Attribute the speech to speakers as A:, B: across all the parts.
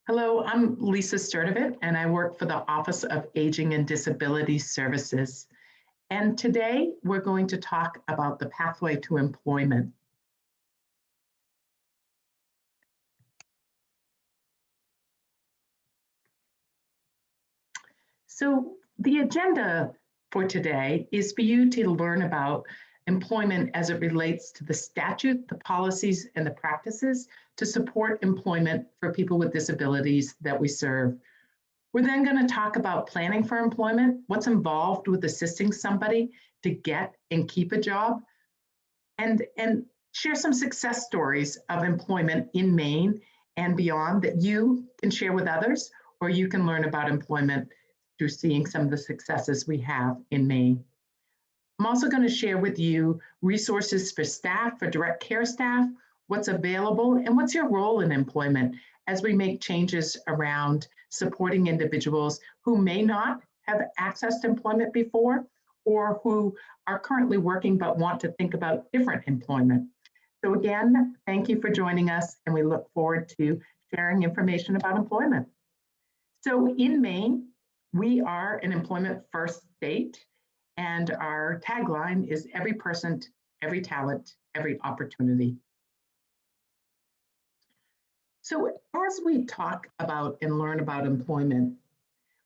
A: Hello, I'm Lisa Sturdivant, and I work for the Office of Aging and Disability Services. And today we're going to talk about the pathway to employment. So the agenda for today is for you to learn about employment as it relates to the statute, the policies, and the practices to support employment for people with disabilities that we serve. We're then going to talk about planning for employment, what's involved with assisting somebody to get and keep a job, and share some success stories of employment in Maine and beyond that you can share with others, or you can learn about employment through seeing some of the successes we have in Maine. I'm also going to share with you resources for staff, for direct care staff, what's available, and what's your role in employment as we make changes around supporting individuals who may not have access to employment before or who are currently working but want to think about different employment. So again, thank you for joining us, and we look forward to sharing information about employment. So in Maine, we are an employment first state, and our tagline is every person, every talent, every opportunity. So as we talk about and learn about employment,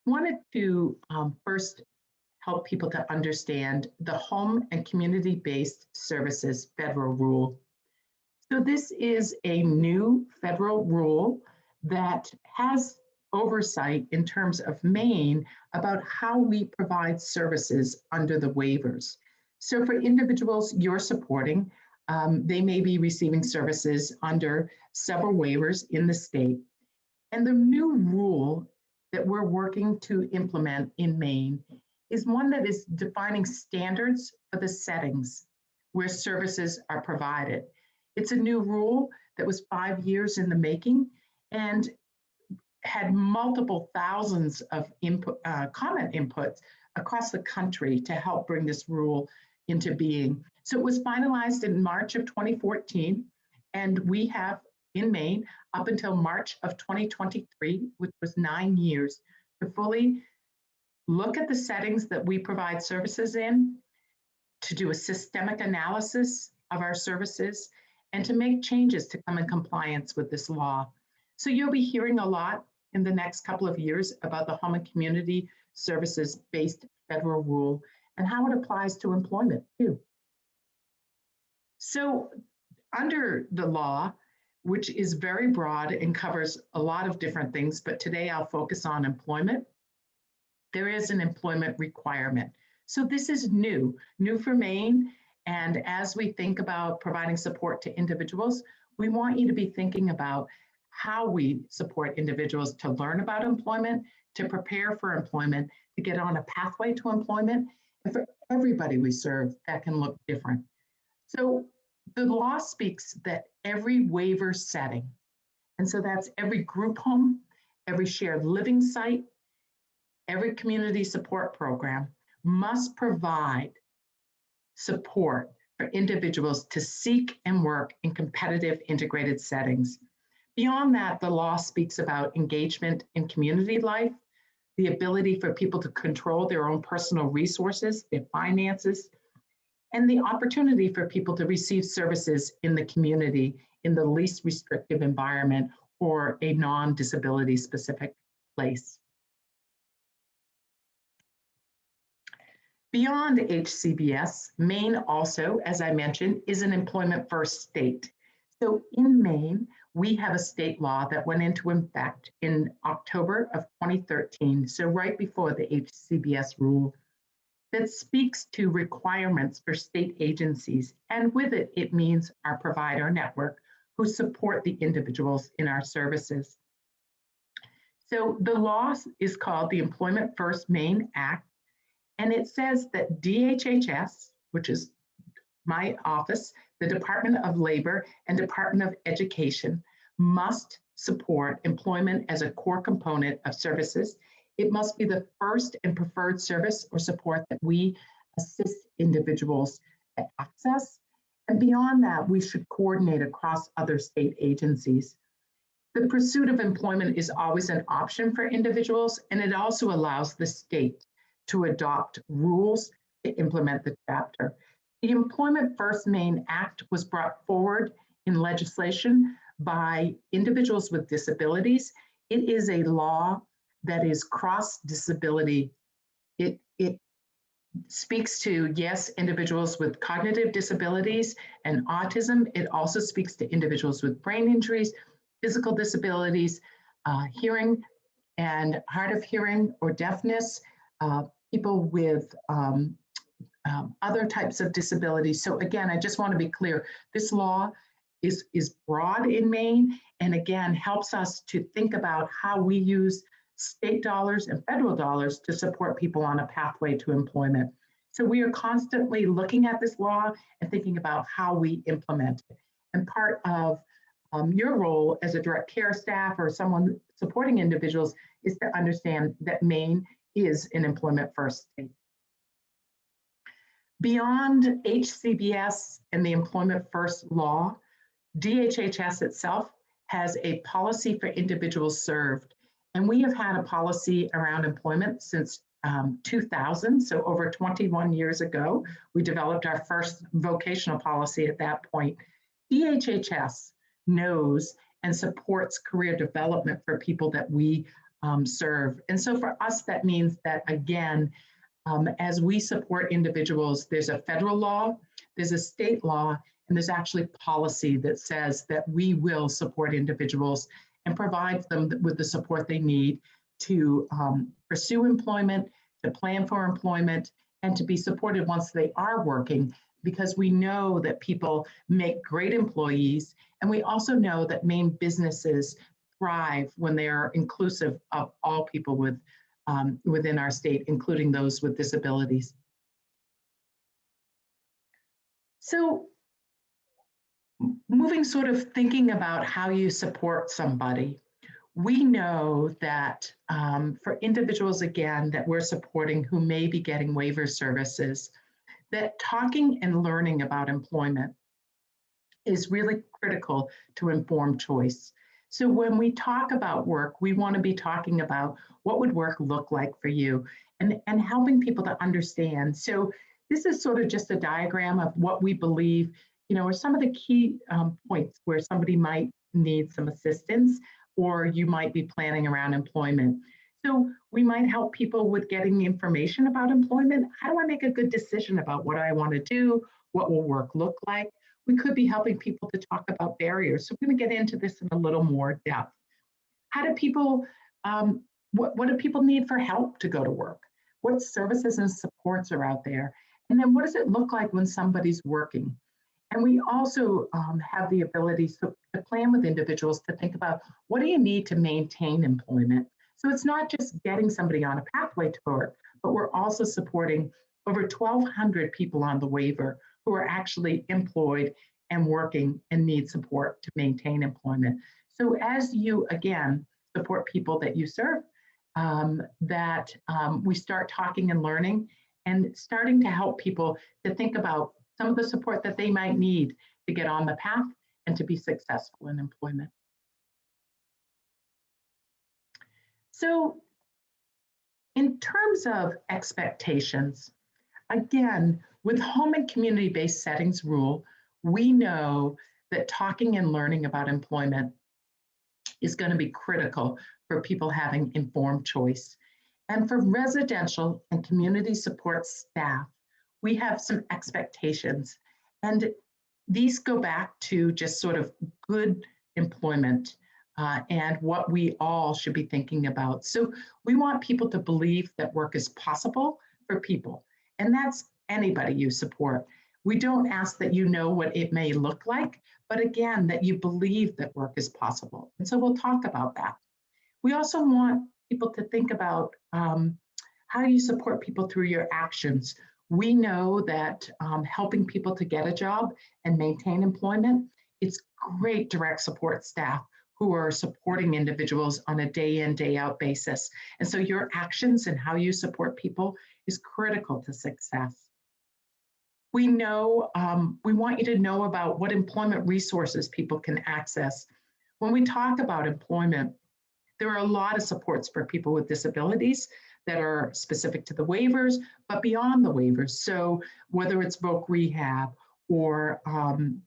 A: I wanted to first help people to understand the Home and Community-Based Services Federal Rule. So this is a new federal rule that has oversight in terms of Maine about how we provide services under the waivers. So for individuals you're supporting, they may be receiving services under several waivers in the state. And the new rule that we're working to implement in Maine is one that is defining standards for the settings where services are provided. It's a new rule that was 5 years in the making and had multiple thousands of comment inputs across the country to help bring this rule into being. So it was finalized in March of 2014, and we have in Maine up until March of 2023, which was 9 years, to fully look at the settings that we provide services in, to do a systemic analysis of our services, and to make changes to come in compliance with this law. So you'll be hearing a lot in the next couple of years about the Home and Community Services-based federal rule and how it applies to employment too. So under the law, which is very broad and covers a lot of different things, but today I'll focus on employment, there is an employment requirement. So this is new for Maine. And as we think about providing support to individuals, we want you to be thinking about how we support individuals to learn about employment, to prepare for employment, to get on a pathway to employment. And for everybody we serve, that can look different. So the law speaks that every waiver setting, and so that's every group home, every shared living site, every community support program, must provide support for individuals to seek and work in competitive integrated settings. Beyond that, the law speaks about engagement in community life, the ability for people to control their own personal resources, their finances, and the opportunity for people to receive services in the community in the least restrictive environment or a non-disability specific place. Beyond HCBS, Maine also, as I mentioned, is an employment first state. So in Maine, we have a state law that went into effect in October of 2013, so right before the HCBS rule, that speaks to requirements for state agencies. And with it, it means our provider network who support the individuals in our services. So the law is called the EmploymentFirstMaine Act, and it says that DHHS, which is my office, the Department of Labor and Department of Education, must support employment as a core component of services. It must be the first and preferred service or support that we assist individuals to access. And beyond that, we should coordinate across other state agencies. The pursuit of employment is always an option for individuals, and it also allows the state to adopt rules to implement the chapter. The Employment First Maine Act was brought forward in legislation by individuals with disabilities. It is a law that is cross disability. It speaks to, yes, individuals with cognitive disabilities and autism. It also speaks to individuals with brain injuries, physical disabilities, hearing and hard of hearing or deafness, people with other types of disabilities. So again, I just want to be clear, this law is broad in Maine, and again, helps us to think about how we use state dollars and federal dollars to support people on a pathway to employment. So we are constantly looking at this law and thinking about how we implement it. And part of your role as a direct care staff or someone supporting individuals is to understand that Maine is an employment first state. Beyond HCBS and the Employment First law, DHHS itself has a policy for individuals served. And we have had a policy around employment since 2000, so over 21 years ago. We developed our first vocational policy at that point. DHHS knows and supports career development for people that we serve. And so for us, that means that, again, as we support individuals, there's a federal law, there's a state law, and there's actually policy that says that we will support individuals and provide them with the support they need to pursue employment, to plan for employment, and to be supported once they are working, because we know that people make great employees, and we also know that Maine businesses thrive when they are inclusive of all people within our state, including those with disabilities. So moving sort of thinking about how you support somebody, we know that for individuals, again, that we're supporting who may be getting waiver services, that talking and learning about employment is really critical to informed choice. So when we talk about work, we want to be talking about what would work look like for you and helping people to understand. So this is sort of just a diagram of what we believe, are some of the key points where somebody might need some assistance, or you might be planning around employment. So we might help people with getting information about employment. How do I make a good decision about what I want to do? What will work look like? We could be helping people to talk about barriers. So we're going to get into this in a little more depth. How do people, what do people need for help to go to work? What services and supports are out there? And then what does it look like when somebody's working? And we also have the ability to plan with individuals to think about, what do you need to maintain employment? So it's not just getting somebody on a pathway to work, but we're also supporting over 1,200 people on the waiver who are actually employed and working and need support to maintain employment. So as you, again, support people that you serve, we start talking and learning and starting to help people to think about some of the support that they might need to get on the path and to be successful in employment. So in terms of expectations, again, with home and community-based settings rule, we know that talking and learning about employment is going to be critical for people having informed choice. And for residential and community support staff, we have some expectations. And these go back to just sort of good employment and what we all should be thinking about. So we want people to believe that work is possible for people. And that's anybody you support. We don't ask that you know what it may look like, but again, that you believe that work is possible. And so we'll talk about that. We also want people to think about how you support people through your actions. We know that helping people to get a job and maintain employment, it's great direct support staff who are supporting individuals on a day in, day out basis. And so your actions and how you support people is critical to success. We know, we want you to know about what employment resources people can access. When we talk about employment, there are a lot of supports for people with disabilities that are specific to the waivers, but beyond the waivers. So whether it's voc rehab or an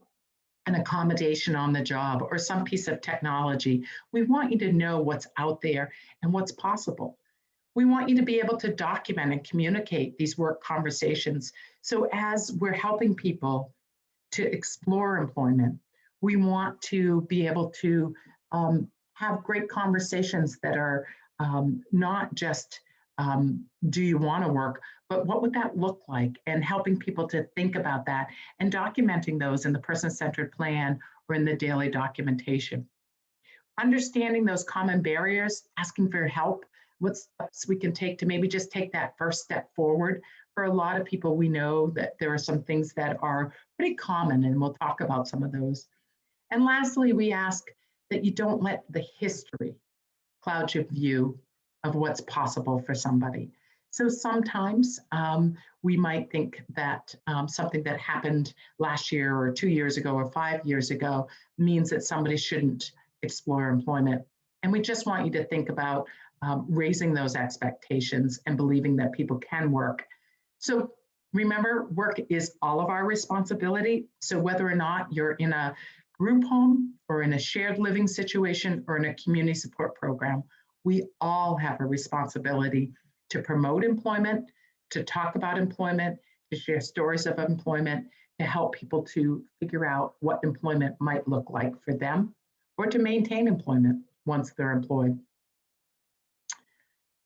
A: accommodation on the job or some piece of technology, we want you to know what's out there and what's possible. We want you to be able to document and communicate these work conversations. So as we're helping people to explore employment, we want to be able to have great conversations that are not just do you want to work, but what would that look like? And helping people to think about that and documenting those in the person-centered plan or in the daily documentation. Understanding those common barriers, asking for help, what steps we can take to maybe just take that first step forward. For a lot of people, we know that there are some things that are pretty common, and we'll talk about some of those. And lastly, we ask that you don't let the history cloud your view of what's possible for somebody. So sometimes we might think that something that happened last year or 2 years ago or 5 years ago means that somebody shouldn't explore employment. And we just want you to think about raising those expectations and believing that people can work. So remember, work is all of our responsibility. So whether or not you're in a group home or in a shared living situation or in a community support program, we all have a responsibility to promote employment, to talk about employment, to share stories of employment, to help people to figure out what employment might look like for them, or to maintain employment once they're employed.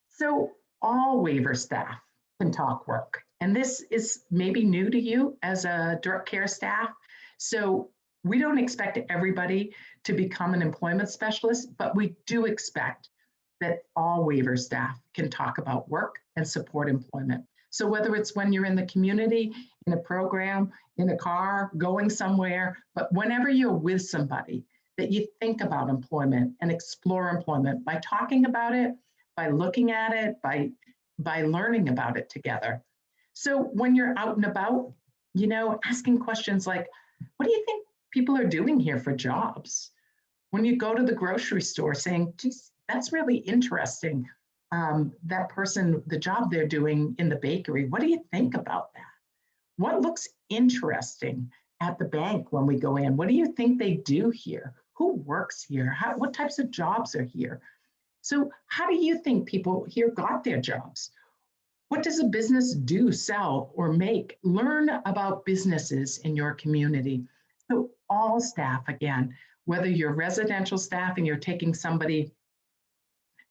A: So all waiver staff can talk work. And this is maybe new to you as a direct care staff. So we don't expect everybody to become an employment specialist, but we do expect that all waiver staff can talk about work and support employment. So whether it's when you're in the community, in a program, in a car, going somewhere, but whenever you're with somebody, that you think about employment and explore employment by talking about it, by looking at it, by learning about it together. So when you're out and about, asking questions like, what do you think people are doing here for jobs? When you go to the grocery store saying, geez, that's really interesting. That person, the job they're doing in the bakery, what do you think about that? What looks interesting at the bank when we go in? What do you think they do here? Who works here? What types of jobs are here? So how do you think people here got their jobs? What does a business do, sell, or make? Learn about businesses in your community. So all staff, again, whether you're residential staff and you're taking somebody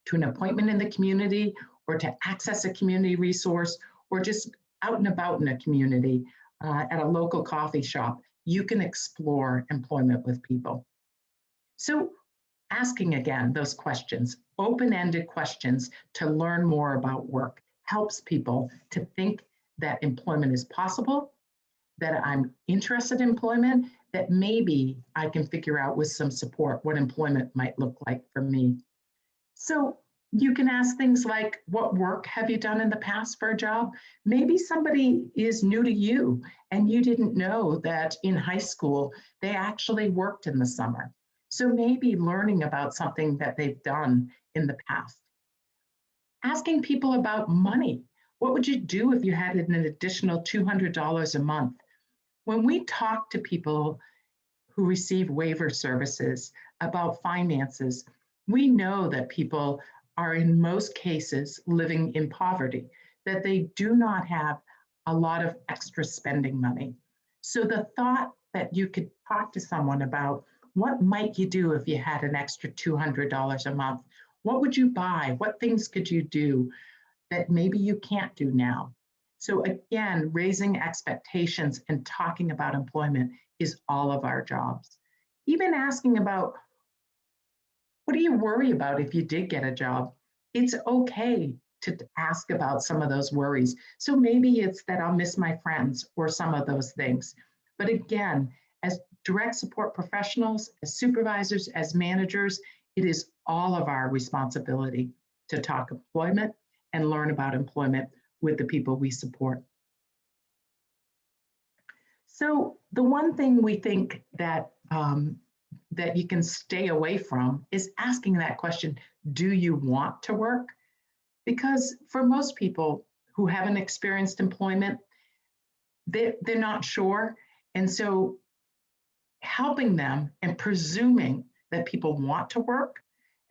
A: to an appointment in the community or to access a community resource or just out and about in a community at a local coffee shop, you can explore employment with people. So asking again those questions, open-ended questions to learn more about work helps people to think that employment is possible, that I'm interested in employment, that maybe I can figure out with some support what employment might look like for me. So you can ask things like, what work have you done in the past for a job? Maybe somebody is new to you and you didn't know that in high school, they actually worked in the summer. So maybe learning about something that they've done in the past. Asking people about money. What would you do if you had an additional $200 a month? When we talk to people who receive waiver services about finances, we know that people are in most cases living in poverty, that they do not have a lot of extra spending money. So the thought that you could talk to someone about what might you do if you had an extra $200 a month? What would you buy? What things could you do that maybe you can't do now? So again, raising expectations and talking about employment is all of our jobs. Even asking about, what do you worry about if you did get a job? It's okay to ask about some of those worries. So maybe it's that I'll miss my friends or some of those things. But again, as direct support professionals, as supervisors, as managers, it is all of our responsibility to talk employment and learn about employment with the people we support. So the one thing we think that that you can stay away from is asking that question, do you want to work? Because for most people who haven't experienced employment, they're not sure. And so helping them and presuming that people want to work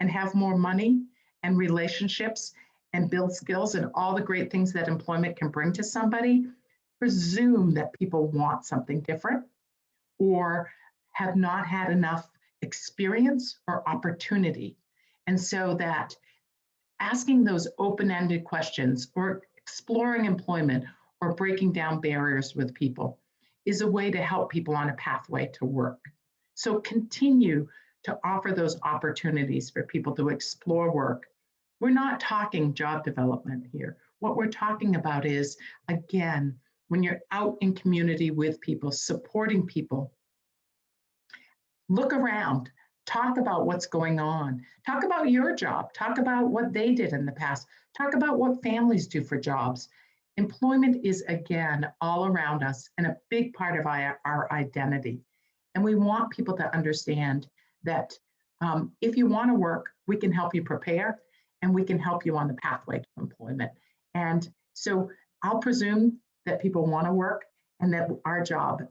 A: and have more money and relationships and build skills and all the great things that employment can bring to somebody, presume that people want something different or have not had enough experience or opportunity. And so that asking those open-ended questions or exploring employment or breaking down barriers with people is a way to help people on a pathway to work. So continue to offer those opportunities for people to explore work. We're not talking job development here. What we're talking about is, again, when you're out in community with people, supporting people, look around, talk about what's going on, talk about your job, talk about what they did in the past, talk about what families do for jobs. Employment is, again, all around us and a big part of our identity. And we want people to understand that if you want to work, we can help you prepare and we can help you on the pathway to employment. And so I'll presume that people want to work and that our job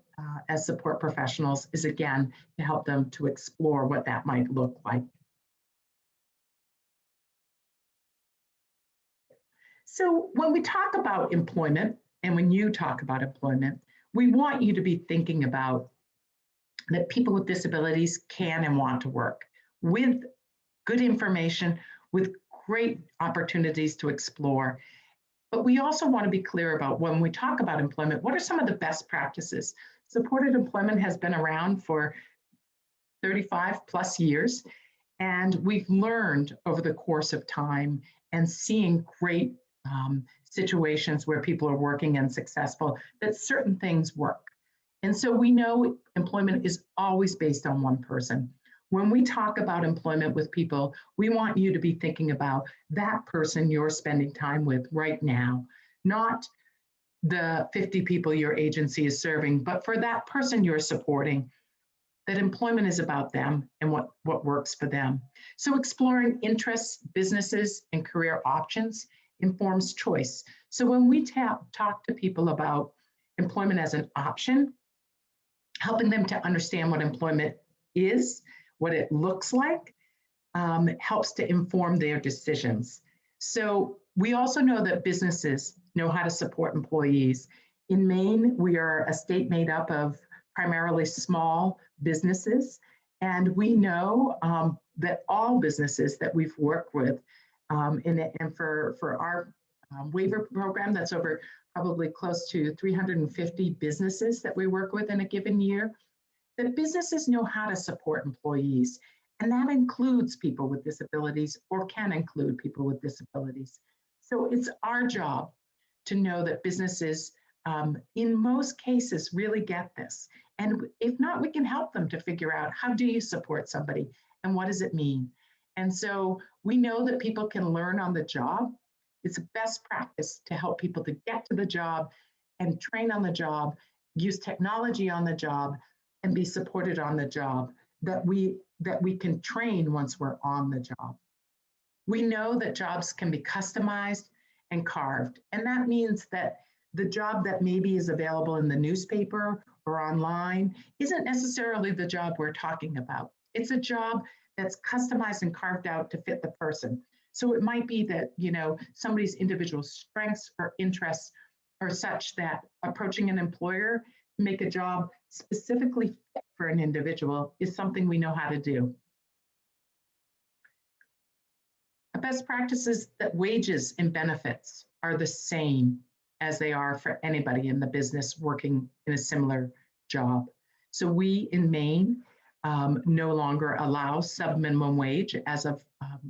A: as support professionals is, again, to help them to explore what that might look like. So when we talk about employment, and when you talk about employment, we want you to be thinking about that people with disabilities can and want to work with good information, with great opportunities to explore. But we also want to be clear about when we talk about employment, what are some of the best practices? Supported employment has been around for 35 plus years, and we've learned over the course of time and seeing great situations where people are working and successful, that certain things work. And so we know employment is always based on one person. When we talk about employment with people, we want you to be thinking about that person you're spending time with right now, not the 50 people your agency is serving, but for that person you're supporting, that employment is about them and what works for them. So exploring interests, businesses, and career options informs choice. So when we talk to people about employment as an option, helping them to understand what employment is, what it looks like, helps to inform their decisions. So we also know that businesses know how to support employees. In Maine, we are a state made up of primarily small businesses, and we know that all businesses that we've worked with, and for our waiver program, that's over probably close to 350 businesses that we work with in a given year, that businesses know how to support employees. And that includes people with disabilities or can include people with disabilities. So it's our job to know that businesses, in most cases, really get this. And if not, we can help them to figure out, how do you support somebody and what does it mean? And so we know that people can learn on the job. It's a best practice to help people to get to the job and train on the job, use technology on the job, and be supported on the job, that we can train once we're on the job. We know that jobs can be customized and carved, and that means that the job that maybe is available in the newspaper or online isn't necessarily the job we're talking about. It's a job that's customized and carved out to fit the person. So it might be that, somebody's individual strengths or interests are such that approaching an employer to make a job specifically fit for an individual is something we know how to do. A best practice is that wages and benefits are the same as they are for anybody in the business working in a similar job. So we in Maine no longer allow sub-minimum wage as of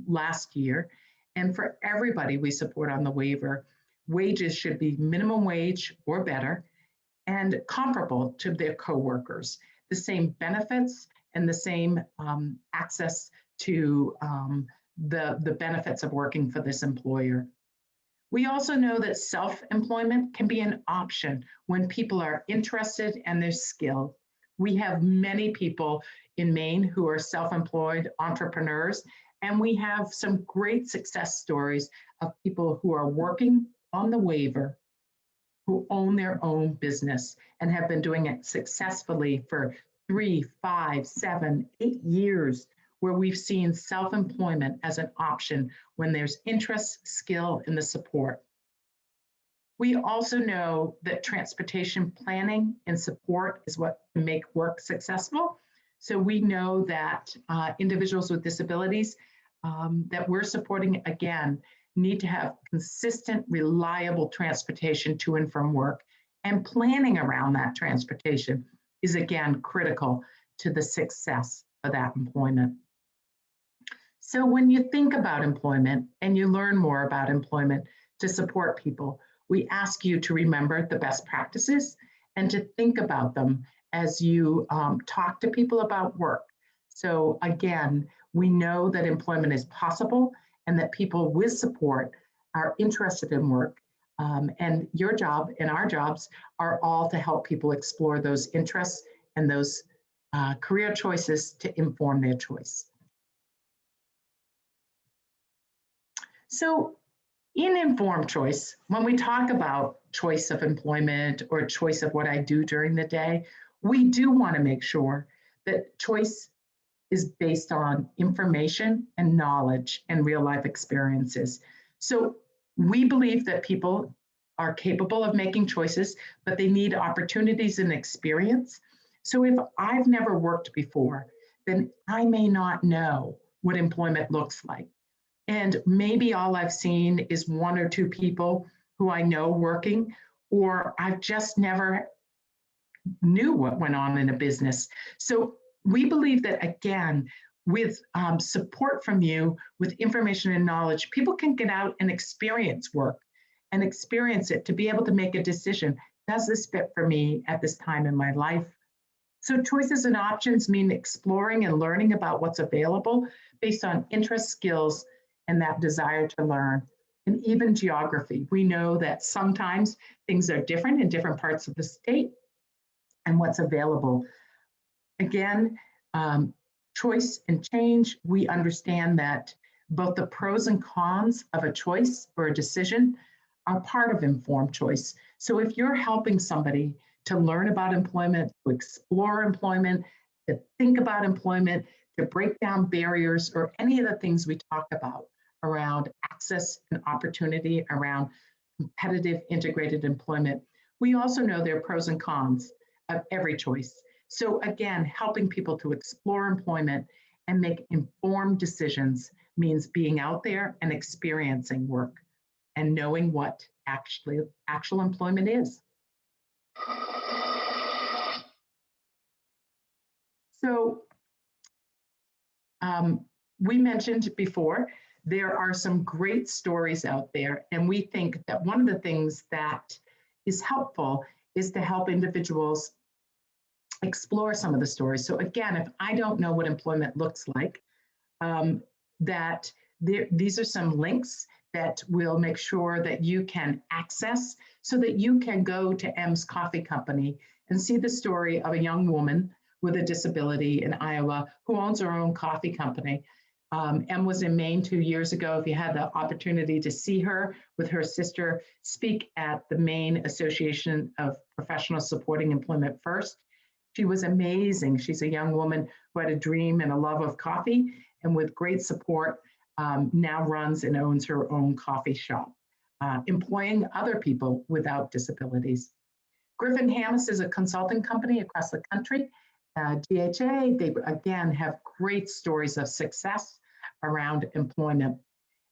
A: last year. And for everybody we support on the waiver, wages should be minimum wage or better and comparable to their coworkers, the same benefits and the same access to the benefits of working for this employer. We also know that self-employment can be an option when people are interested and they're skilled. We have many people in Maine who are self-employed entrepreneurs, and we have some great success stories of people who are working on the waiver, who own their own business and have been doing it successfully for 3, 5, 7, 8 years, where we've seen self-employment as an option when there's interest, skill, and the support. We also know that transportation planning and support is what can make work successful. So we know that individuals with disabilities that we're supporting, again, need to have consistent, reliable transportation to and from work, and planning around that transportation is, again, critical to the success of that employment. So when you think about employment and you learn more about employment to support people, we ask you to remember the best practices and to think about them as you talk to people about work. So again, we know that employment is possible and that people with support are interested in work. And your job and our jobs are all to help people explore those interests and those career choices to inform their choice. So in informed choice, when we talk about choice of employment or choice of what I do during the day, we do want to make sure that choice is based on information and knowledge and real life experiences. So we believe that people are capable of making choices, but they need opportunities and experience. So if I've never worked before, then I may not know what employment looks like. And maybe all I've seen is 1 or 2 people who I know working, or I've just never knew what went on in a business. So we believe that, again, with support from you, with information and knowledge, people can get out and experience work and experience it to be able to make a decision. Does this fit for me at this time in my life? So choices and options mean exploring and learning about what's available based on interest, skills, and that desire to learn. And even geography. We know that sometimes things are different in different parts of the state and what's available. Again, choice and change, we understand that both the pros and cons of a choice or a decision are part of informed choice. So if you're helping somebody to learn about employment, to explore employment, to think about employment, to break down barriers, or any of the things we talk about around access and opportunity, around competitive integrated employment, we also know there are pros and cons of every choice. So again, helping people to explore employment and make informed decisions means being out there and experiencing work and knowing what actual employment is. So we mentioned before, there are some great stories out there, and we think that one of the things that is helpful is to help individuals explore some of the stories. So again, if I don't know what employment looks like, these are some links that will make sure that you can access so that you can go to M's Coffee Company and see the story of a young woman with a disability in Iowa who owns her own coffee company. Em was in Maine 2 years ago. If you had the opportunity to see her with her sister speak at the Maine Association of Professionals Supporting Employment First, she was amazing. She's a young woman who had a dream and a love of coffee, and with great support, now runs and owns her own coffee shop, employing other people without disabilities. Griffin Hammis is a consulting company across the country. DHA, they again have great stories of success around employment.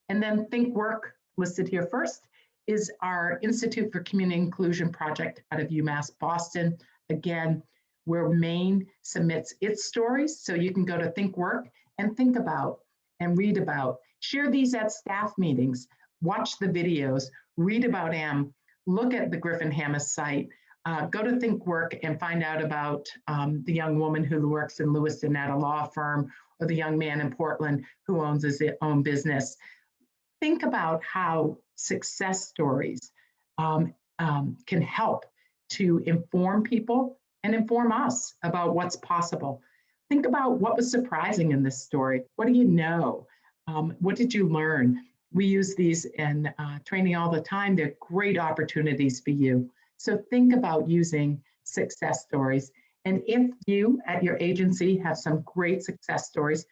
A: And then Think Work, listed here first, is our Institute for Community Inclusion project out of UMass Boston, again, where Maine submits its stories. So you can go to Think Work and think about and read about. Share these at staff meetings, watch the videos, read about M, look at the Griffin Hammis site, go to Think Work and find out about the young woman who works in Lewiston at a law firm, or the young man in Portland who owns his own business. Think about how success stories can help to inform people and inform us about what's possible. Think about what was surprising in this story. What do you know? What did you learn? We use these in training all the time. They're great opportunities for you. So think about using success stories. And if you at your agency have some great success stories,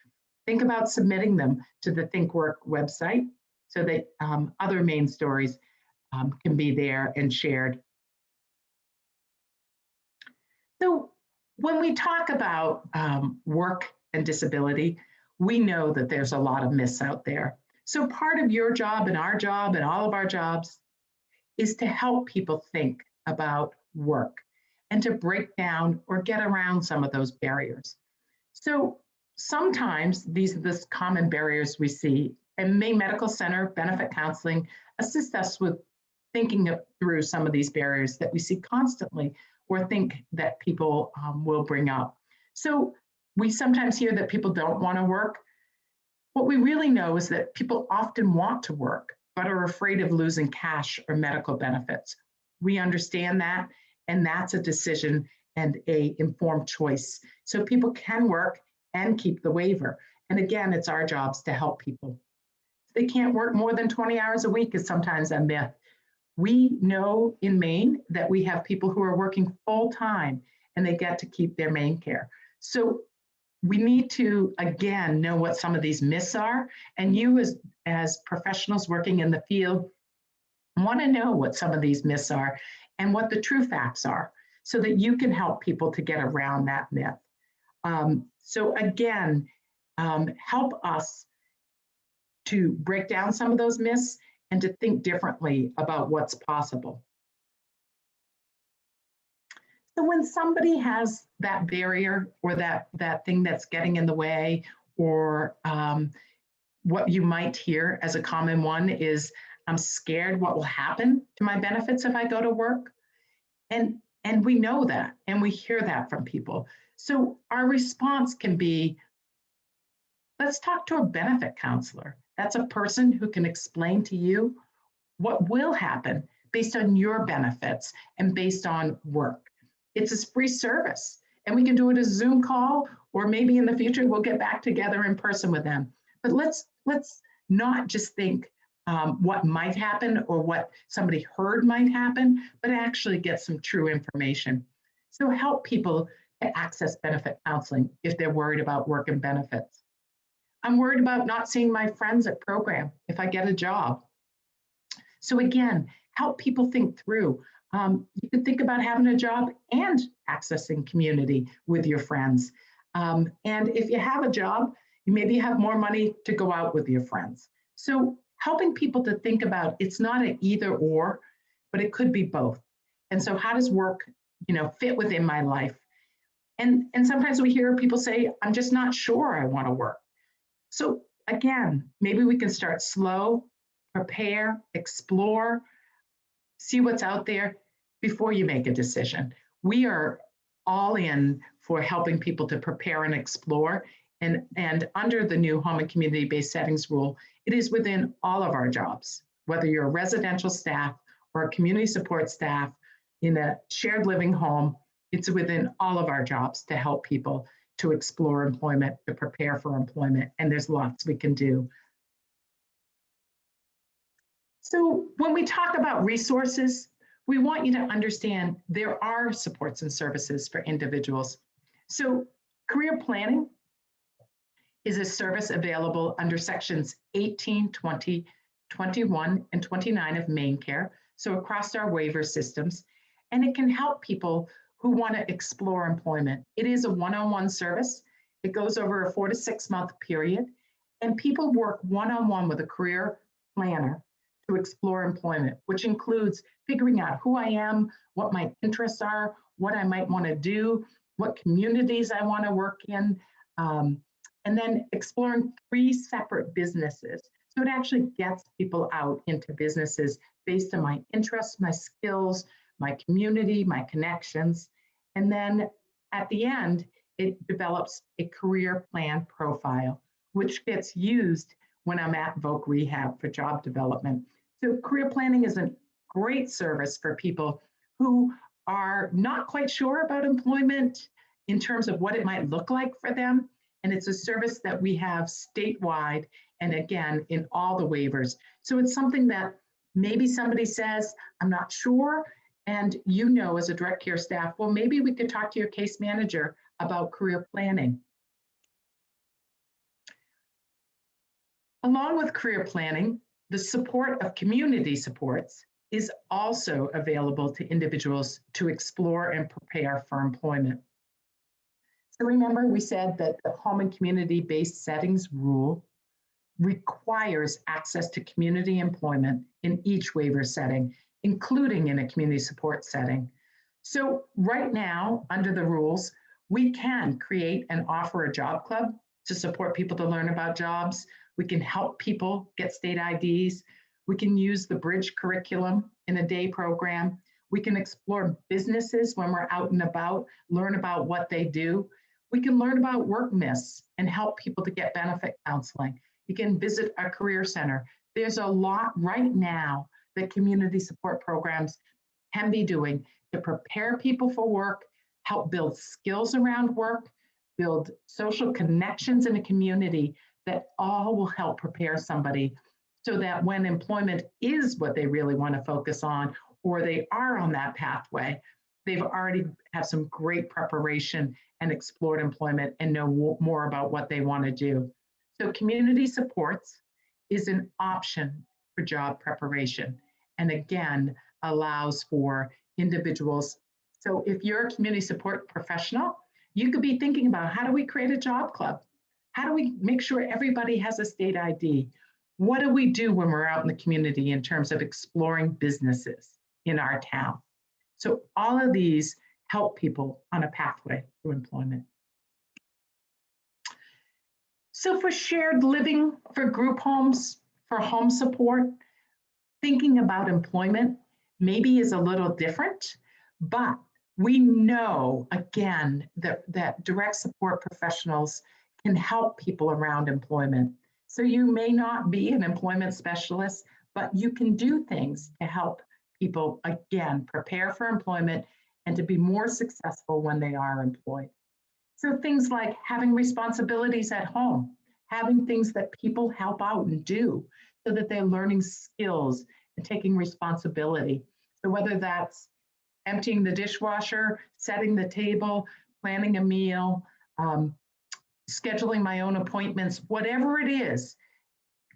A: think about submitting them to the ThinkWork website so that other Maine stories can be there and shared. So when we talk about work and disability, we know that there's a lot of myths out there. So part of your job and our job and all of our jobs is to help people think about work and to break down or get around some of those barriers. So sometimes these are the common barriers we see, and Maine Medical Center Benefit Counseling assists us with thinking through some of these barriers that we see constantly or think that people will bring up. So we sometimes hear that people don't want to work. What we really know is that people often want to work, but are afraid of losing cash or medical benefits. We understand that, and that's a decision and an informed choice. So people can work and keep the waiver. And again, it's our jobs to help people. They can't work more than 20 hours a week is sometimes a myth. We know in Maine that we have people who are working full time and they get to keep their Maine care. So we need to, again, know what some of these myths are. And you as professionals working in the field want to know what some of these myths are and what the true facts are so that you can help people to get around that myth. So again, help us to break down some of those myths and to think differently about what's possible. So when somebody has that barrier or that thing that's getting in the way, or what you might hear as a common one is, I'm scared what will happen to my benefits if I go to work. And we know that, and we hear that from people. So our response can be, let's talk to a benefit counselor. That's a person who can explain to you what will happen based on your benefits and based on work. It's a free service, and we can do it as a Zoom call, or maybe in the future we'll get back together in person with them. But let's not just think what might happen or what somebody heard might happen, but actually get some true information. So help people to access benefit counseling if they're worried about work and benefits. I'm worried about not seeing my friends at program if I get a job. So again, help people think through. You can think about having a job and accessing community with your friends. And if you have a job, you maybe have more money to go out with your friends. So helping people to think about, it's not an either or, but it could be both. And so how does work, fit within my life? And sometimes we hear people say, I'm just not sure I want to work. So again, maybe we can start slow, prepare, explore, see what's out there before you make a decision. We are all in for helping people to prepare and explore. And under the new home and community-based settings rule, it is within all of our jobs, whether you're a residential staff or a community support staff in a shared living home, it's within all of our jobs to help people to explore employment, to prepare for employment, and there's lots we can do. So when we talk about resources, we want you to understand there are supports and services for individuals. So career planning is a service available under sections 18, 20, 21, and 29 of MaineCare, so across our waiver systems, and it can help people who want to explore employment. It is a one-on-one service. It goes over a 4 to 6 month period, and people work one-on-one with a career planner to explore employment, which includes figuring out who I am, what my interests are, what I might want to do, what communities I want to work in, and then exploring 3 separate businesses. So it actually gets people out into businesses based on my interests, my skills, my community, my connections. And then at the end, it develops a career plan profile, which gets used when I'm at Voc Rehab for job development. So career planning is a great service for people who are not quite sure about employment in terms of what it might look like for them. And it's a service that we have statewide and again, in all the waivers. So it's something that maybe somebody says, I'm not sure. And you know, as a direct care staff, well, maybe we could talk to your case manager about career planning. Along with career planning, the support of community supports is also available to individuals to explore and prepare for employment. So remember, we said that the home and community-based settings rule requires access to community employment in each waiver setting, including in a community support setting. So right now, under the rules, we can create and offer a job club to support people to learn about jobs. We can help people get state IDs. We can use the bridge curriculum in a day program. We can explore businesses when we're out and about, learn about what they do. We can learn about work myths and help people to get benefit counseling. You can visit our career center. There's a lot right now that community support programs can be doing to prepare people for work, help build skills around work, build social connections in a community that all will help prepare somebody so that when employment is what they really want to focus on, or they are on that pathway, they've already have some great preparation and explored employment and know more about what they want to do. So community supports is an option for job preparation, and again, allows for individuals. So if you're a community support professional, you could be thinking about, how do we create a job club? How do we make sure everybody has a state ID? What do we do when we're out in the community in terms of exploring businesses in our town? So all of these help people on a pathway to employment. So for shared living, for group homes, for home support, thinking about employment maybe is a little different, but we know, again, that direct support professionals can help people around employment. So you may not be an employment specialist, but you can do things to help people, again, prepare for employment and to be more successful when they are employed. So things like having responsibilities at home, having things that people help out and do so that they're learning skills and taking responsibility. So whether that's emptying the dishwasher, setting the table, planning a meal, scheduling my own appointments, whatever it is,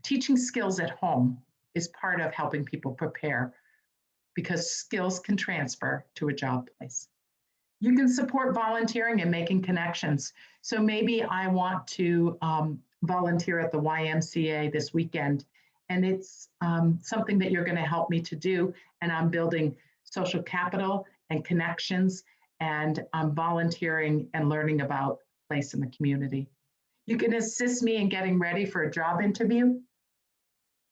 A: teaching skills at home is part of helping people prepare, because skills can transfer to a job place. You can support volunteering and making connections. So maybe I want to volunteer at the YMCA this weekend, and it's something that you're going to help me to do, and I'm building social capital and connections, and I'm volunteering and learning about place in the community. You can assist me in getting ready for a job interview,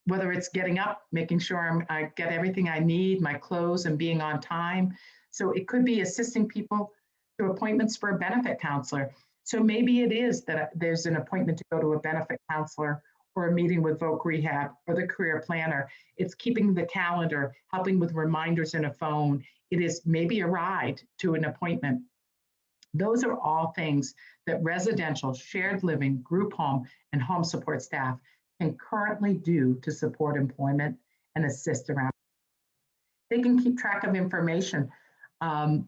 A: whether it's getting up, making sure I get everything I need, my clothes, and being on time. So it could be assisting people to appointments for a benefit counselor. So maybe it is that there's an appointment to go to a benefit counselor or a meeting with Voc Rehab or the career planner. It's keeping the calendar, helping with reminders in a phone. It is maybe a ride to an appointment. Those are all things that residential, shared living, group home, and home support staff can currently do to support employment and assist around. They can keep track of information.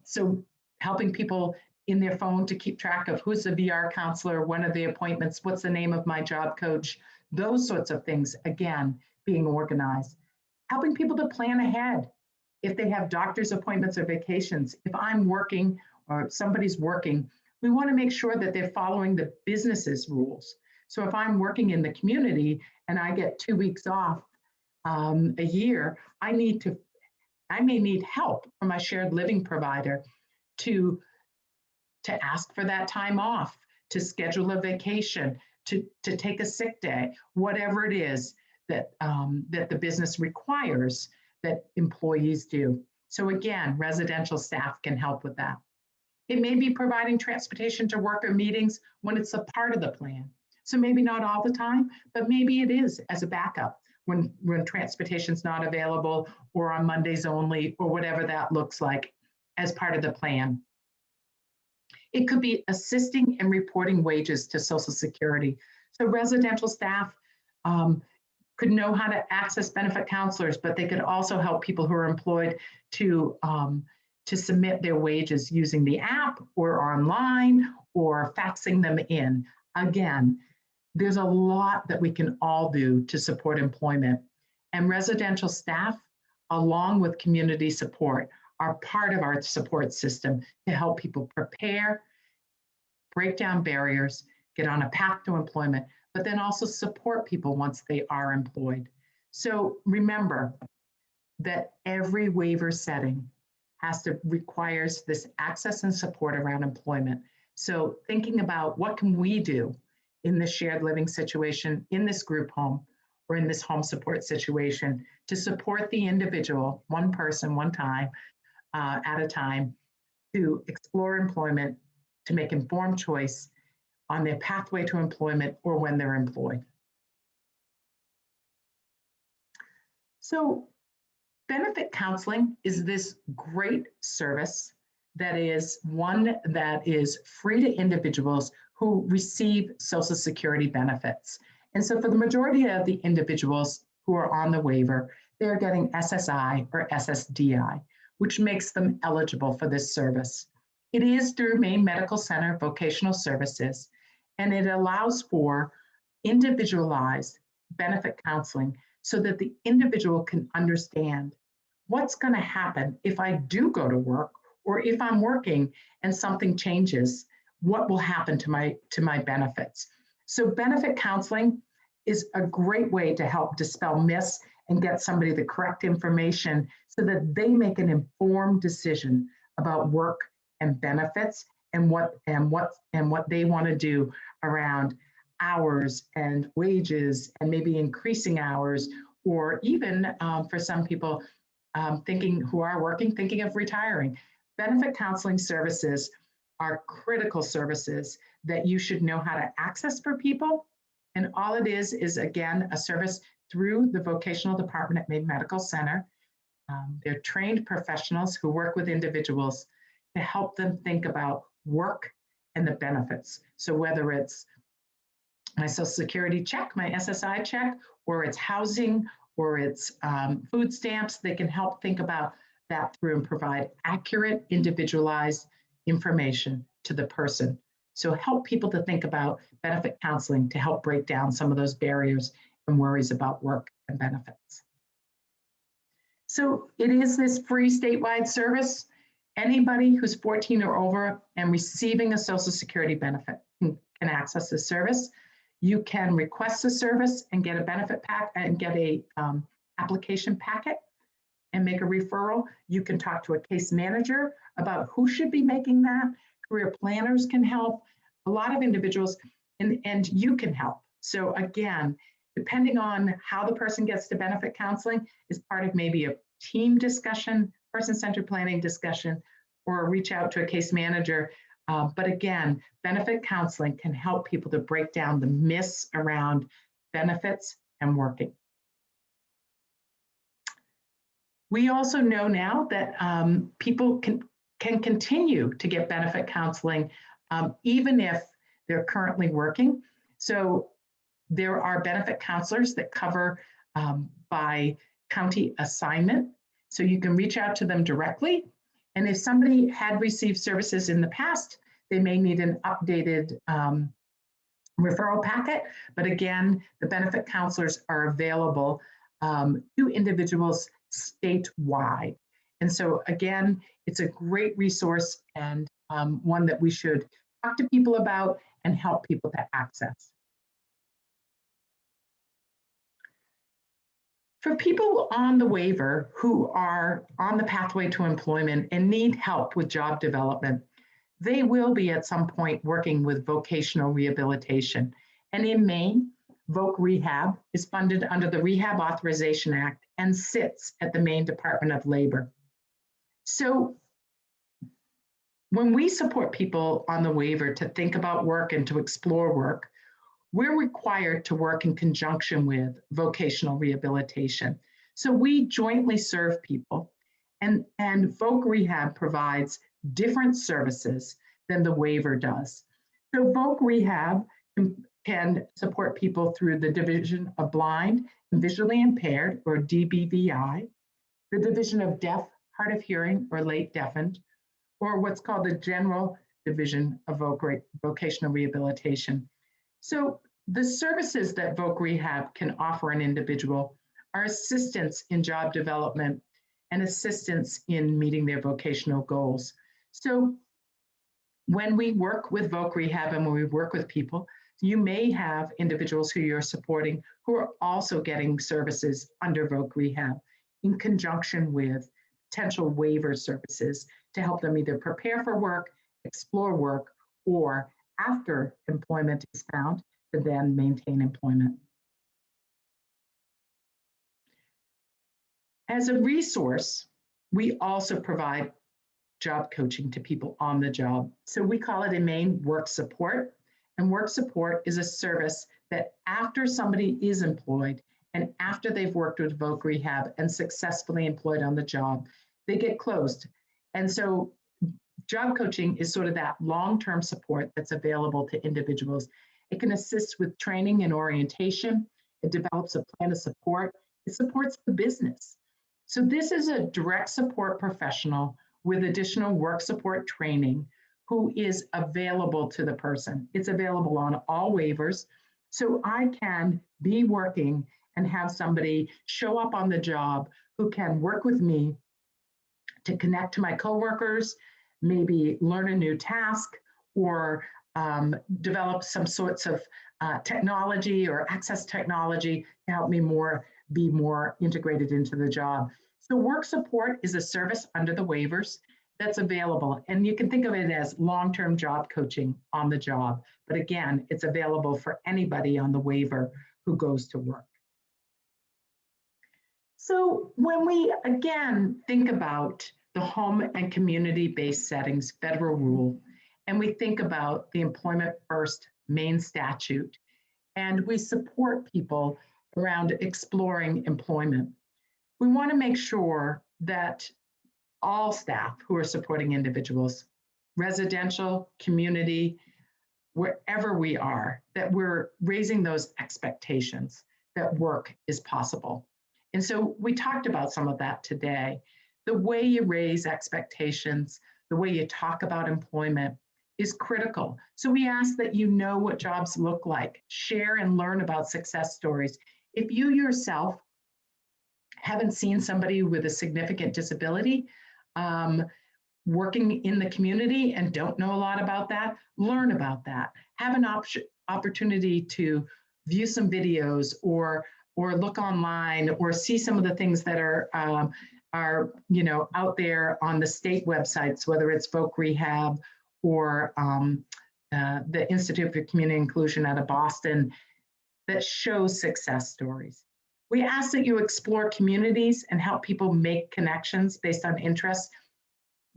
A: So helping people in their phone to keep track of who's the VR counselor, when are the appointments, what's the name of my job coach, those sorts of things, again, being organized. Helping people to plan ahead. If they have doctor's appointments or vacations, if I'm working or somebody's working, we want to make sure that they're following the business's rules. So if I'm working in the community and I get 2 weeks off a year, I may need help from my shared living provider to ask for that time off, to schedule a vacation, to take a sick day, whatever it is that the business requires that employees do. So again, residential staff can help with that. It may be providing transportation to work or meetings when it's a part of the plan. So maybe not all the time, but maybe it is as a backup when transportation's not available or on Mondays only or whatever that looks like as part of the plan. It could be assisting and reporting wages to Social Security. So residential staff could know how to access benefit counselors, but they could also help people who are employed to submit their wages using the app or online or faxing them in. Again, there's a lot that we can all do to support employment. And residential staff, along with community support, are part of our support system to help people prepare, break down barriers, get on a path to employment, but then also support people once they are employed. So remember that every waiver setting requires this access and support around employment. So thinking about what can we do in this shared living situation, in this group home, or in this home support situation to support the individual, one person, one time, at a time, to explore employment, to make informed choice on their pathway to employment or when they're employed. So benefit counseling is this great service that is one that is free to individuals who receive Social Security benefits. And so for the majority of the individuals who are on the waiver, they're getting SSI or SSDI, which makes them eligible for this service. It is through Maine Medical Center Vocational Services, and it allows for individualized benefit counseling so that the individual can understand what's going to happen if I do go to work, or if I'm working and something changes, what will happen to my benefits. So benefit counseling is a great way to help dispel myths and get somebody the correct information so that they make an informed decision about work and benefits and what they want to do around hours and wages and maybe increasing hours, or even for some people who are working, thinking of retiring. Benefit counseling services are critical services that you should know how to access for people. And all it is again, a service through the vocational department at Maine Medical Center. They're trained professionals who work with individuals to help them think about work and the benefits. So whether it's my Social Security check, my SSI check, or it's housing, or it's food stamps, they can help think about that through and provide accurate, individualized information to the person. So help people to think about benefit counseling to help break down some of those barriers and worries about work and benefits. So it is this free statewide service. Anybody who's 14 or over and receiving a Social Security benefit can access this service. You can request a service and get a benefit pack and get a application packet and make a referral. You can talk to a case manager about who should be making that. Career planners can help. A lot of individuals, and you can help. So again, depending on how the person gets to benefit counseling is part of maybe a team discussion, person-centered planning discussion, or reach out to a case manager. But again, benefit counseling can help people to break down the myths around benefits and working. We also know now that people can continue to get benefit counseling even if they're currently working. So there are benefit counselors that cover by county assignment. So you can reach out to them directly. And if somebody had received services in the past, they may need an updated referral packet. But again, the benefit counselors are available to individuals statewide. And so again, it's a great resource and one that we should talk to people about and help people to access. For people on the waiver who are on the pathway to employment and need help with job development, they will be at some point working with vocational rehabilitation. And in Maine, Voc Rehab is funded under the Rehab Authorization Act and sits at the Maine Department of Labor. So when we support people on the waiver to think about work and to explore work, we're required to work in conjunction with vocational rehabilitation. So we jointly serve people, and Voc Rehab provides different services than the waiver does. So Voc Rehab can support people through the Division of Blind and Visually Impaired, or DBVI, the Division of Deaf, Hard of Hearing, or Late Deafened, or what's called the General Division of Vocational Rehabilitation. So the services that Voc Rehab can offer an individual are assistance in job development and assistance in meeting their vocational goals. So when we work with Voc Rehab and when we work with people, you may have individuals who you're supporting who are also getting services under Voc Rehab in conjunction with potential waiver services to help them either prepare for work, explore work, or after employment is found, to then maintain employment. As a resource, we also provide job coaching to people on the job. So we call it in Maine work support. And work support is a service that after somebody is employed and after they've worked with Voc Rehab and successfully employed on the job, they get closed. And so job coaching is sort of that long-term support that's available to individuals. It can assist with training and orientation. It develops a plan of support. It supports the business. So this is a direct support professional with additional work support training who is available to the person. It's available on all waivers. So I can be working and have somebody show up on the job who can work with me to connect to my coworkers, maybe learn a new task, or develop some sorts of technology or access technology to help me be more integrated into the job. So work support is a service under the waivers that's available. And you can think of it as long-term job coaching on the job. But again, it's available for anybody on the waiver who goes to work. So when we, again, think about the home and community-based settings federal rule, and we think about the Employment First Maine statute, and we support people around exploring employment, we want to make sure that all staff who are supporting individuals, residential, community, wherever we are, that we're raising those expectations that work is possible. And so we talked about some of that today. The way you raise expectations, the way you talk about employment is critical. So we ask that you know what jobs look like, share and learn about success stories. If you yourself haven't seen somebody with a significant disability working in the community and don't know a lot about that, learn about that. Have an opportunity to view some videos or look online or see some of the things that are out there on the state websites, whether it's Voc Rehab or the Institute for Community Inclusion out of Boston, that shows success stories. We ask that you explore communities and help people make connections based on interests.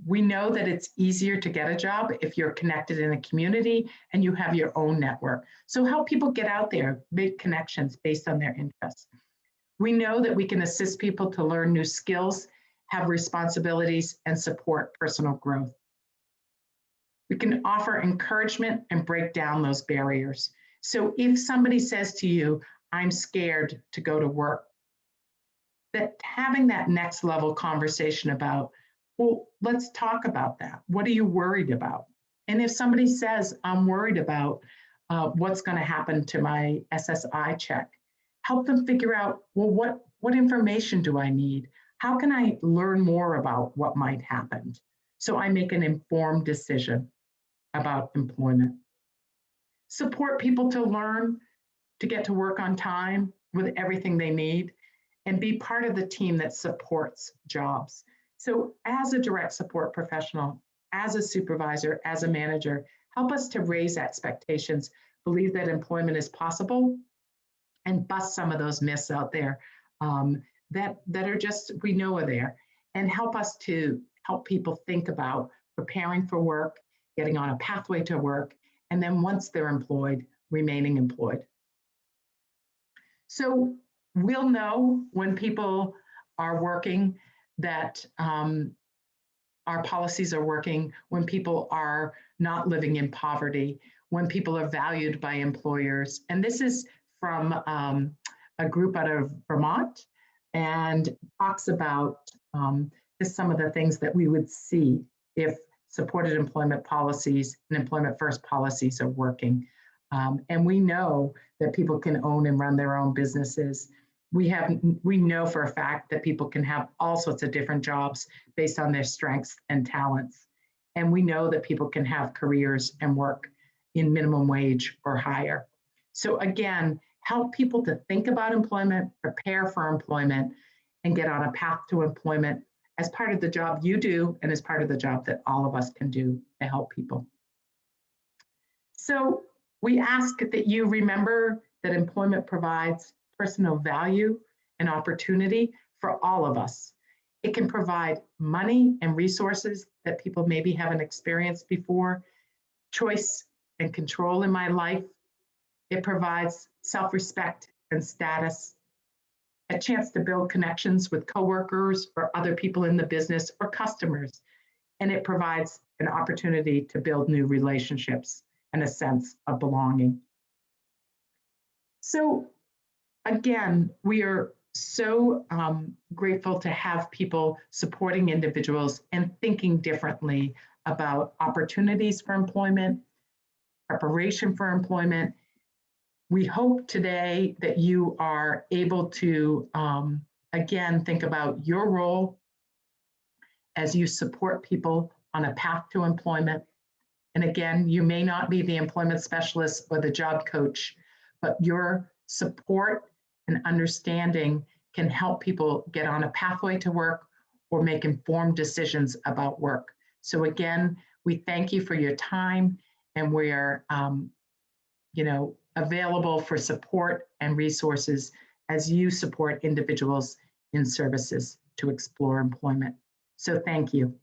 A: We know that it's easier to get a job if you're connected in a community and you have your own network. So help people get out there, make connections based on their interests. We know that we can assist people to learn new skills, have responsibilities, and support personal growth. We can offer encouragement and break down those barriers. So if somebody says to you, I'm scared to go to work, that having that next level conversation about, well, let's talk about that. What are you worried about? And if somebody says, I'm worried about what's going to happen to my SSI check, help them figure out, well, what information do I need? How can I learn more about what might happen so I make an informed decision about employment? Support people to learn, to get to work on time with everything they need, and be part of the team that supports jobs. So as a direct support professional, as a supervisor, as a manager, help us to raise expectations, believe that employment is possible, and bust some of those myths out there that are just, we know are there, and help us to help people think about preparing for work, getting on a pathway to work, and then once they're employed, remaining employed. So we'll know when people are working that our policies are working, when people are not living in poverty, when people are valued by employers. And this is from a group out of Vermont, and talks about just some of the things that we would see if supported employment policies and employment first policies are working. And we know that people can own and run their own businesses. We know for a fact that people can have all sorts of different jobs based on their strengths and talents. And we know that people can have careers and work in minimum wage or higher. So again, help people to think about employment, prepare for employment, and get on a path to employment as part of the job you do and as part of the job that all of us can do to help people. So we ask that you remember that employment provides personal value and opportunity for all of us. It can provide money and resources that people maybe haven't experienced before, choice and control in my life. It provides self-respect and status, a chance to build connections with coworkers or other people in the business or customers. And it provides an opportunity to build new relationships and a sense of belonging. So again, we are so grateful to have people supporting individuals and thinking differently about opportunities for employment, preparation for employment. We hope today that you are able to, again, think about your role as you support people on a path to employment. And again, you may not be the employment specialist or the job coach, but your support and understanding can help people get on a pathway to work or make informed decisions about work. So again, we thank you for your time, and we are available for support and resources as you support individuals in services to explore employment. So thank you.